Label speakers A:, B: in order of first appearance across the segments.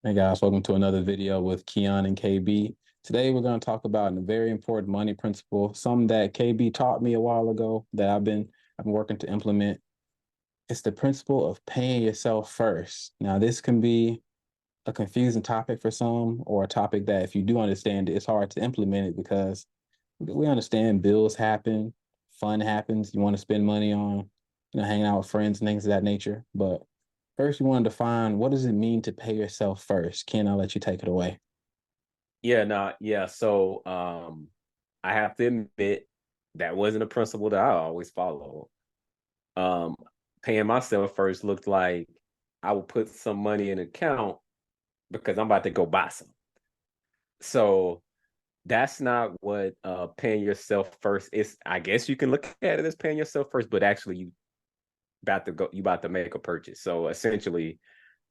A: Hey guys, welcome to another video with Keon and KB. Today we're going to talk about a very important money principle, something that KB taught me a while ago that I've been working to implement. It's the principle of paying yourself first. Now, this can be a confusing topic for some, or a topic that if you do understand it, it's hard to implement it because we understand bills happen, fun happens, you want to spend money on, hanging out with friends and things of that nature. But first, you want to define what does it mean to pay yourself first? Ken, I'll let you take it away.
B: Yeah. So I have to admit that wasn't a principle that I always followed. Um Paying myself first looked like I would put some money in an account because I'm about to go buy some. So that's not what paying yourself first is. I guess you can look at it as paying yourself first, but actually you about to make a purchase. So essentially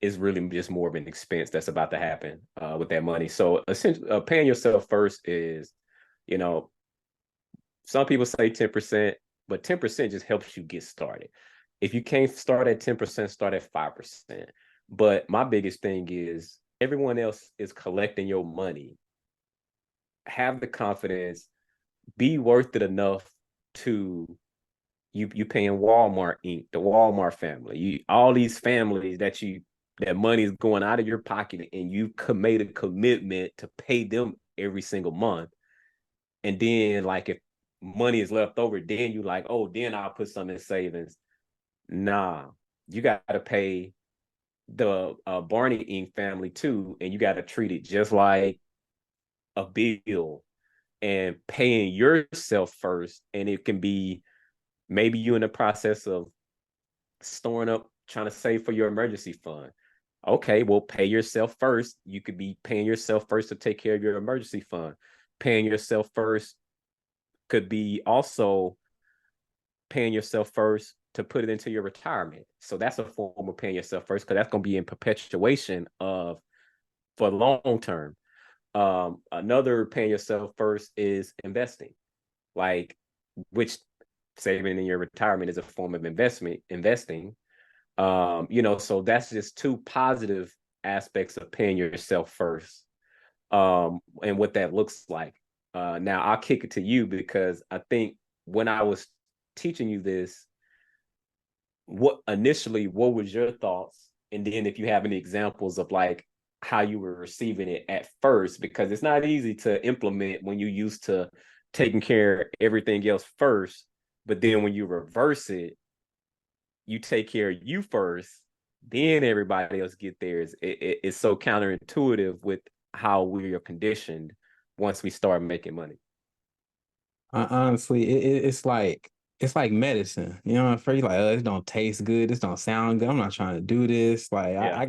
B: it's really just more of an expense that's about to happen with that money. So essentially paying yourself first is, you know, some people say 10%, but 10% just helps you get started. If you can't start at 10%, start at 5%. But my biggest thing is everyone else is collecting your money. Have the confidence, be worth it enough to you paying Walmart Inc., the Walmart family, you all these families that money is going out of your pocket and you made a commitment to pay them every single month. And then like if money is left over, then you like, oh, then I'll put some in savings. Nah, you got to pay the Barney Inc. family too, and you got to treat it just like a bill and paying yourself first. And it can be maybe you in the process of storing up, trying to save for your emergency fund. Okay, well, pay yourself first. You could be paying yourself first to take care of your emergency fund. Paying yourself first could be also paying yourself first to put it into your retirement. So that's a form of paying yourself first because that's going to be in perpetuation of for long term. Another paying yourself first is investing, like which saving in your retirement is a form of investing. So that's just two positive aspects of paying yourself first, and what that looks like. Now I'll kick it to you because I think when I was teaching you this, what was your thoughts, and then if you have any examples of like how you were receiving it at first, because it's not easy to implement when you used to taking care of everything else first, but then when you reverse it, you take care of you first, then everybody else get theirs. It's so counterintuitive with how we are conditioned once we start making money.
A: Honestly, it's like medicine. At first you're like, oh, this don't taste good, this don't sound good. I'm not trying to do this. Like
B: Yeah.
A: I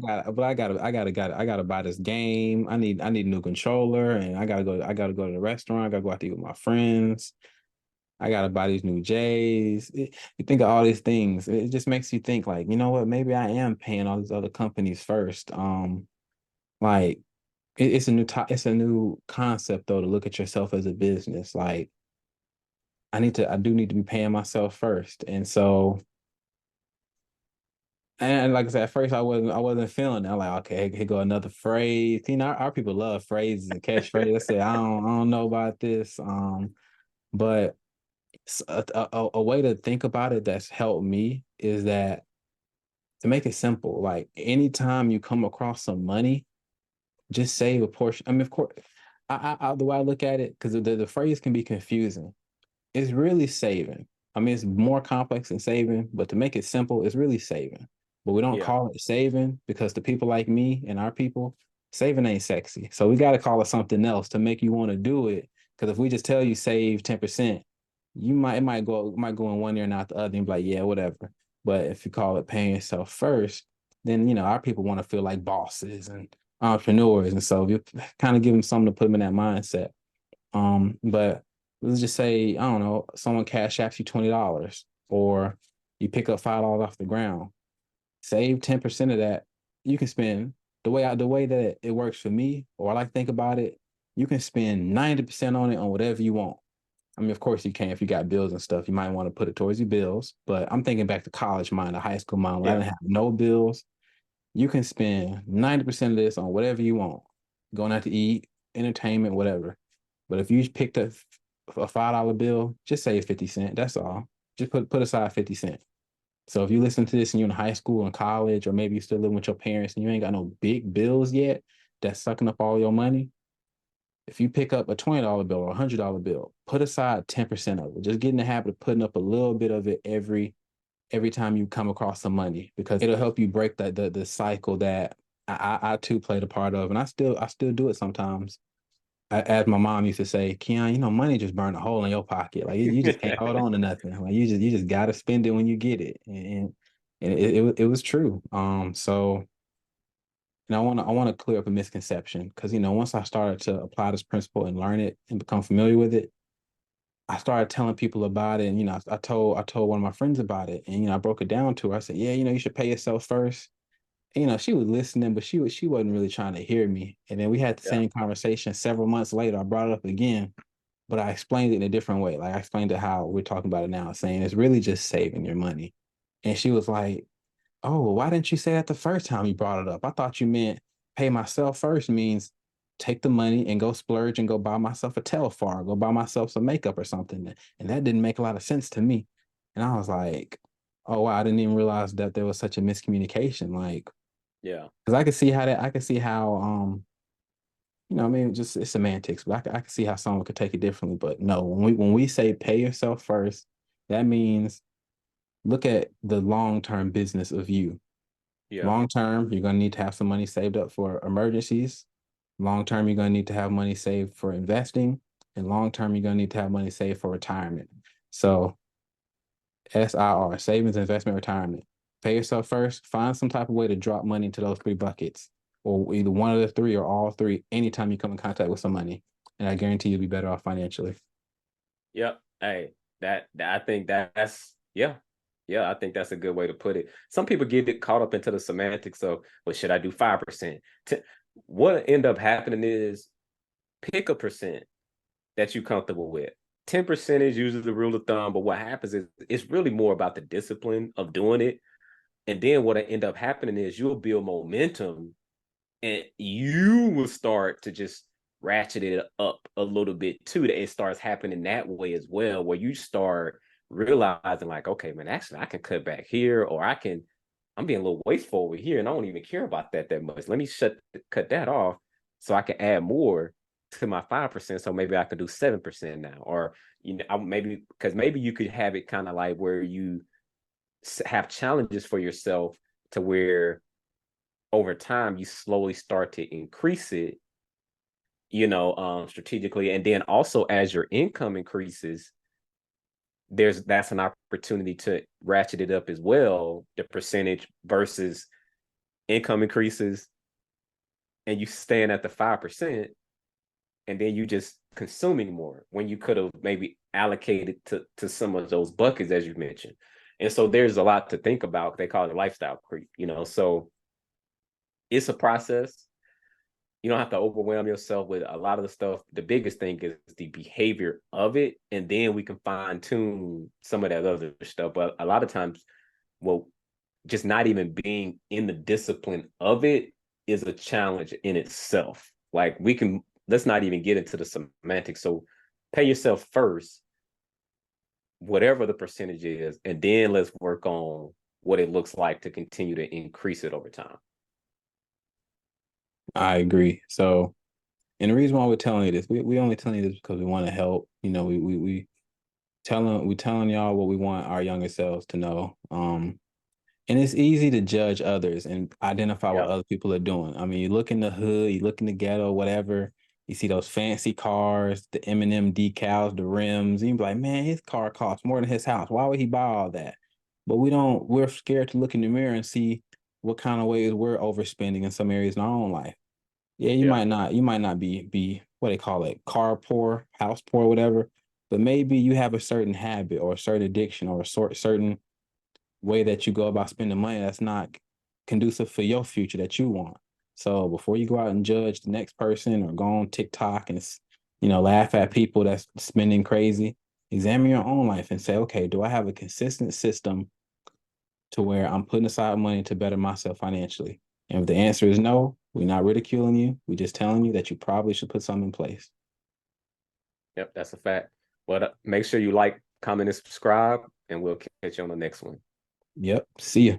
A: gotta buy this game. I need a new controller, and I gotta go to the restaurant. I gotta go out to eat with my friends. I gotta buy these new J's. You think of all these things. It just makes you think like, you know what? Maybe I am paying all these other companies first. Like it's a new concept though to look at yourself as a business. Like I do need to be paying myself first. And so, and like I said, at first I wasn't feeling it. I'm like, okay, here go another phrase. Our people love phrases and catchphrases. I said, I don't know about this. But a way to think about it that's helped me is that to make it simple, like anytime you come across some money, just save a portion. I mean, of course, the way I look at it, because the phrase can be confusing. It's really saving. I mean, it's more complex than saving, but to make it simple, it's really saving. But we don't
B: Yeah.
A: call it saving because the people like me and our people, saving ain't sexy. So we got to call it something else to make you want to do it. Because if we just tell you save 10%, it might go in one ear and out the other and be like, yeah, whatever. But if you call it paying yourself first, then our people want to feel like bosses and entrepreneurs. And so you kind of give them something to put them in that mindset. But let's just say, I don't know, someone cash apps you $20 or you pick up $5 off the ground. Save 10% of that. You can spend the way that it works for me, or I like to think about it, you can spend 90% on it on whatever you want. I mean, of course you can if you got bills and stuff. You might want to put it towards your bills. But I'm thinking back to college mind, to high school mind, when I
B: Yeah.
A: didn't have no bills. you can spend 90% of this on whatever you want, going out to eat, entertainment, whatever. But if you picked up a $5 bill, just save 50 cents. That's all. Just put aside 50 cents. So if you listen to this and you're in high school and college, or maybe you're still living with your parents and you ain't got no big bills yet that's sucking up all your money, if you pick up a $20 bill or $100 bill, put aside 10% of it. Just get in the habit of putting up a little bit of it every time you come across some money, because it'll help you break the cycle that I too played a part of, and I still do it sometimes. As my mom used to say, Keon, money just burn a hole in your pocket. Like you just can't hold on to nothing. Like you just gotta spend it when you get it, and it was true. So I want to clear up a misconception, because once I started to apply this principle and learn it and become familiar with it, I started telling people about it, and I told one of my friends about it, and I broke it down to her. I said, yeah, you should pay yourself first. And, she was listening, but she wasn't really trying to hear me. And then we had the
B: Yeah.
A: same conversation several months later. I brought it up again, but I explained it in a different way. Like I explained it how we're talking about it now, saying it's really just saving your money. And she was like, oh, well, why didn't you say that the first time you brought it up? I thought you meant pay myself first means take the money and go splurge and go buy myself a Telfar, go buy myself some makeup or something. And that didn't make a lot of sense to me. And I was like, oh wow, I didn't even realize that there was such a miscommunication. Like,
B: Yeah.
A: because I could see how I mean, just it's semantics, but I can see how someone could take it differently. But no, when we say pay yourself first, that means look at the long-term business of you.
B: Yeah.
A: Long term, you're going to need to have some money saved up for emergencies. Long term, you're going to need to have money saved for investing. And long term, you're going to need to have money saved for retirement. So, SIR, savings, investment, retirement. Pay yourself first. Find some type of way to drop money into those three buckets, or either one of the three or all three, anytime you come in contact with some money. And I guarantee you'll be better off financially.
B: Yep. Hey, that I think that's yeah. Yeah, I think that's a good way to put it. Some people get it caught up into the semantics of, well, should I do 5%? What end up happening is pick a percent that you're comfortable with. 10% is usually the rule of thumb, but what happens is it's really more about the discipline of doing it. And then what end up happening is you'll build momentum, and you will start to just ratchet it up a little bit too. That it starts happening that way as well, where you start realizing like, okay, man, actually I can cut back here, or I'm being a little wasteful over here, and I don't even care about that much. Let me cut that off so I can add more to my 5%. So maybe I could do 7% now, or maybe because maybe you could have it kind of like where you have challenges for yourself to where over time you slowly start to increase it, strategically. And then also as your income increases, that's an opportunity to ratchet it up as well, the percentage versus income increases and you staying at the 5%, and then you just consuming more when you could have maybe allocated to some of those buckets as you mentioned. And so there's a lot to think about. They call it lifestyle creep, so it's a process. You don't have to overwhelm yourself with a lot of the stuff. The biggest thing is the behavior of it, and then we can fine tune some of that other stuff. But a lot of times, well, just not even being in the discipline of it is a challenge in itself. Like let's not even get into the semantics. So pay yourself first, whatever the percentage is, and then let's work on what it looks like to continue to increase it over time.
A: I agree. So, and the reason why we're telling you this, we only telling you this because we want to help. We telling y'all what we want our younger selves to know. And it's easy to judge others and identify what
B: Yeah.
A: other people are doing. I mean, you look in the hood, you look in the ghetto, whatever. You see those fancy cars, the M&M decals, the rims. And you be like, man, his car costs more than his house. Why would he buy all that? But we're scared to look in the mirror and see what kind of ways we're overspending in some areas in our own life. Yeah,
B: Yeah.
A: you might not be what they call it, car poor, house poor, whatever. But maybe you have a certain habit or a certain addiction or a certain way that you go about spending money that's not conducive for your future that you want. So before you go out and judge the next person or go on TikTok and laugh at people that's spending crazy, examine your own life and say, okay, do I have a consistent system to where I'm putting aside money to better myself financially? And if the answer is no, we're not ridiculing you. We're just telling you that you probably should put something in place.
B: Yep, that's a fact. But make sure you like, comment, and subscribe, and we'll catch you on the next one.
A: Yep. See ya.